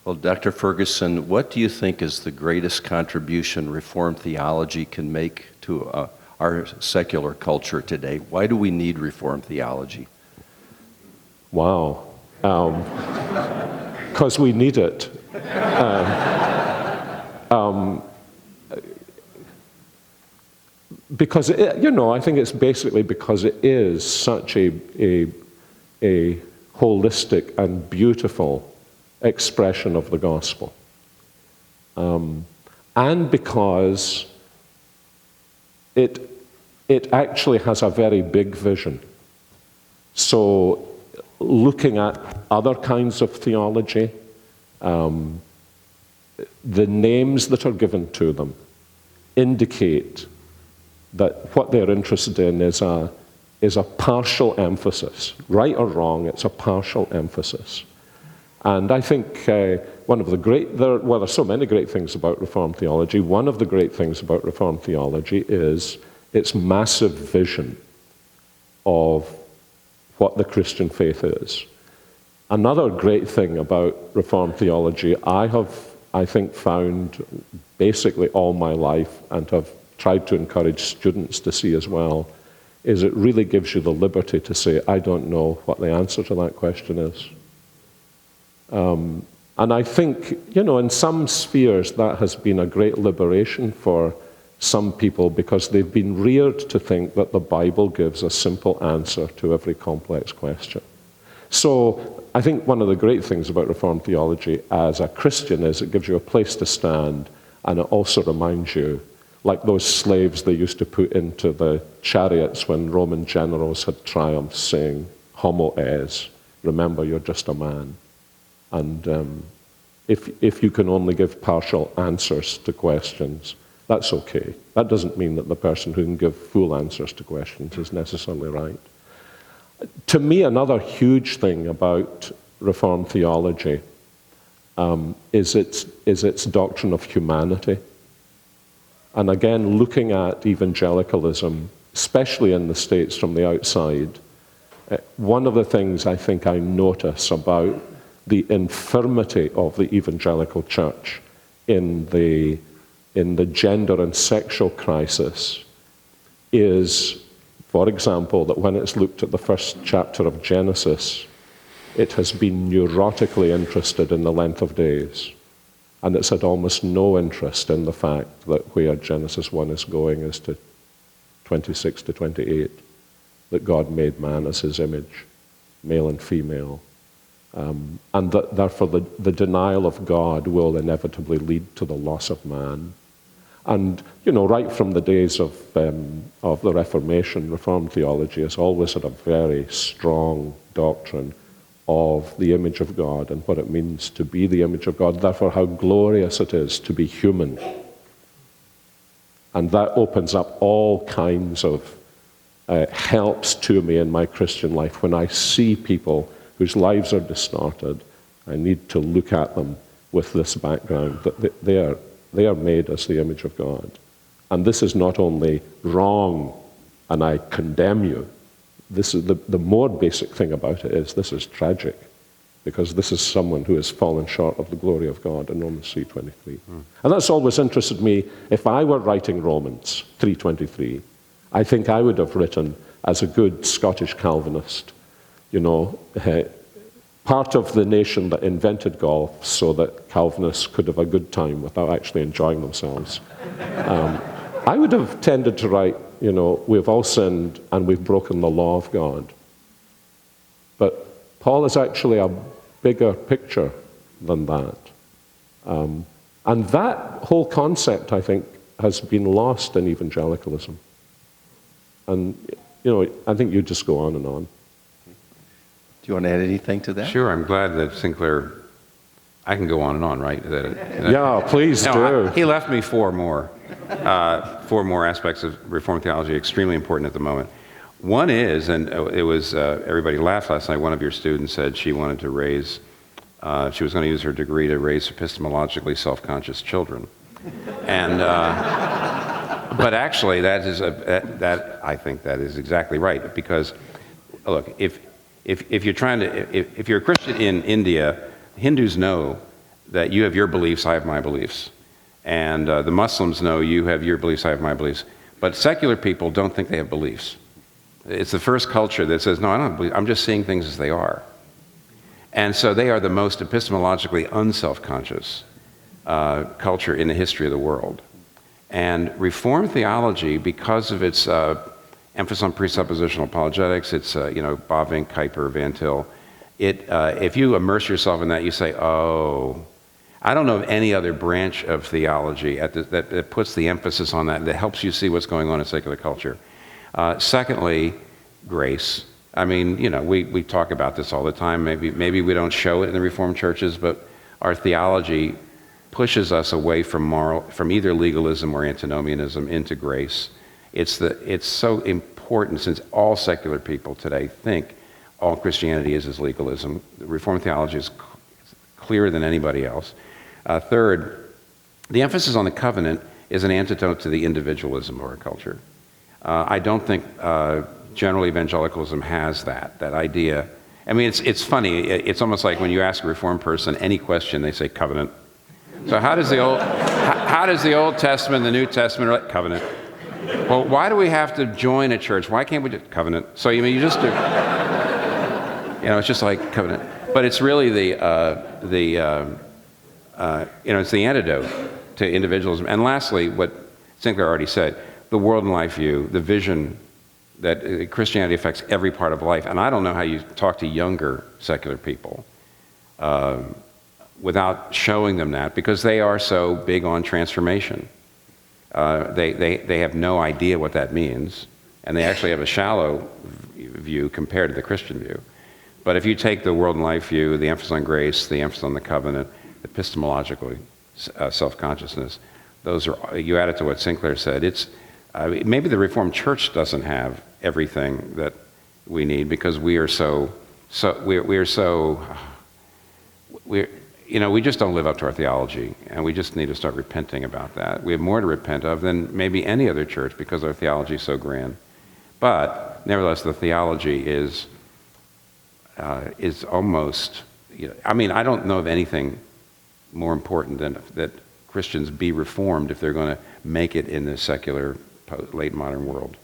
Well, Dr. Ferguson, what do you think is the greatest contribution Reformed theology can make to our secular culture today? Why do we need Reformed theology? Wow. Because we need it. Because, I think it's basically because it is such a holistic and beautiful expression of the gospel. And because it actually has a very big vision. So looking at other kinds of theology, the names that are given to them indicate that what they're interested in is a partial emphasis. Right or wrong, it's a partial emphasis. And I think one of the great, there's so many great things about Reformed theology. One of the great things about Reformed theology is its massive vision of what the Christian faith is. Another great thing about Reformed theology I have, I think, found basically all my life and have tried to encourage students to see as well, is it really gives you the liberty to say, I don't know what the answer to that question is. And I think, in some spheres that has been a great liberation for some people because they've been reared to think that the Bible gives a simple answer to every complex question. So I think one of the great things about Reformed theology as a Christian is it gives you a place to stand, and it also reminds you, like those slaves they used to put into the chariots when Roman generals had triumphed, saying, homo es, remember you're just a man. And if you can only give partial answers to questions, that's okay. That doesn't mean that the person who can give full answers to questions is necessarily right. To me, another huge thing about Reformed theology is its doctrine of humanity. And again, looking at evangelicalism, especially in the States from the outside, one of the things I think I notice about the infirmity of the evangelical church in the gender and sexual crisis is, for example, that when it's looked at the first chapter of Genesis, it has been neurotically interested in the length of days. And it's had almost no interest in the fact that where Genesis 1 is going is to 26 to 28, that God made man as his image, male and female. And that therefore the denial of God will inevitably lead to the loss of man. And, right from the days of the Reformation, Reformed theology has always had a very strong doctrine of the image of God and what it means to be the image of God, therefore how glorious it is to be human. And that opens up all kinds of helps to me in my Christian life. When I see people whose lives are distorted, I need to look at them with this background, that they are made as the image of God. And this is not only wrong, and I condemn you. This is the more basic thing about it is this is tragic, because this is someone who has fallen short of the glory of God in Romans 3:23. And that's always interested me. If I were writing Romans 3:23, I think I would have written, as a good Scottish Calvinist, part of the nation that invented golf so that Calvinists could have a good time without actually enjoying themselves. I would have tended to write, we've all sinned and we've broken the law of God. But Paul is actually a bigger picture than that. And that whole concept, I think, has been lost in evangelicalism. And, I think you just go on and on. Do you want to add anything to that? Sure, I'm glad that Sinclair, I can go on and on, right? Yeah, please do. He left me four more aspects of Reformed theology extremely important at the moment. One is, and it was, everybody laughed last night, one of your students said she wanted to raise, she was going to use her degree to raise epistemologically self-conscious children. And, but actually I think that is exactly right, because, look, if you're trying to, if you're a Christian in India, Hindus know that you have your beliefs, I have my beliefs. And the Muslims know you have your beliefs, I have my beliefs. But secular people don't think they have beliefs. It's the first culture that says, no, I don't believe, I'm just seeing things as they are. And so they are the most epistemologically unself-conscious culture in the history of the world. And Reformed theology, because of its emphasis on presuppositional apologetics, it's, Bavinck, Kuyper, Van Til, if you immerse yourself in that, you say, oh, I don't know of any other branch of theology that puts the emphasis on that helps you see what's going on in secular culture. Secondly, grace. I mean, we talk about this all the time. Maybe we don't show it in the Reformed churches, but our theology pushes us away from either legalism or antinomianism into grace. It's so important, since all secular people today think all Christianity is legalism. Reformed theology is clearer than anybody else. Third, the emphasis on the covenant is an antidote to the individualism of our culture. I don't think general evangelicalism has that idea. I mean, it's funny. It's almost like when you ask a Reformed person any question, they say covenant. So how does the Old Testament and the New Testament relate? Covenant? Well, why do we have to join a church? Why can't we do covenant? So you just do. It's just like covenant. But it's really it's the antidote to individualism. And lastly, what Sinclair already said, the world and life view, the vision that Christianity affects every part of life. And I don't know how you talk to younger secular people without showing them that, because they are so big on transformation. They have no idea what that means, and they actually have a shallow view compared to the Christian view. But if you take the world and life view, the emphasis on grace, the emphasis on the covenant, epistemologically self-consciousness, you add it to what Sinclair said. Maybe the Reformed Church doesn't have everything that we need, because we just don't live up to our theology, and we just need to start repenting about that. We have more to repent of than maybe any other church, because our theology is so grand. But nevertheless, the theology is almost, I don't know of anything more important than that Christians be reformed if they're going to make it in the secular late modern world.